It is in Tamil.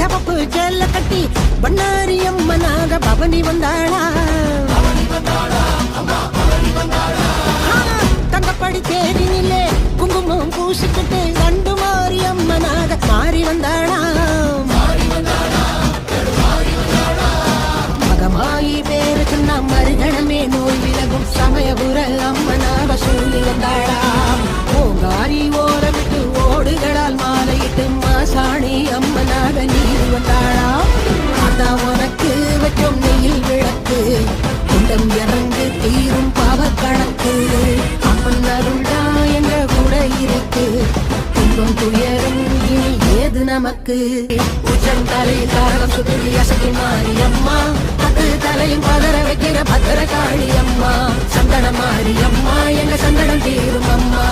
செவப்பு சேல கட்டி பண்ணாரி அம்மனாக பவனி வந்தாளா. தங்கப்படி தேரினிலே குங்குமம் பூசிக்கிட்டு கண்டு மாறி அம்மனாக மாறி வந்தாளா. மகமாயி பேரு சொன்ன மறுகணமே நோய் விலகும் சமயபுர அம்மனாக சொல்லி வந்தாளா. ஓங்காரி ஓரமிட்டு ஓடுகளால் மாலையிட்டு மாசாணி அம்மனாக நீதி வந்தாளா. அதான் உனக்கு வச்சோம் நெயில் விளக்கு குண்டம் இறங்கு தீரும் பாவ கணக்கு. அம்மன் அருள்டா எங்க கூட இருக்கு துன்பம் துயரும் இனி ஏது நமக்கு. உச்சம் தலையில் காரணம் சுற்றி அசைக்கும் மாறி அம்மா அது தலையும் பதற வைக்கிற பத்திர காளி அம்மா. சந்தன மாறி அம்மா எங்க சந்தனம் தீரும் அம்மா.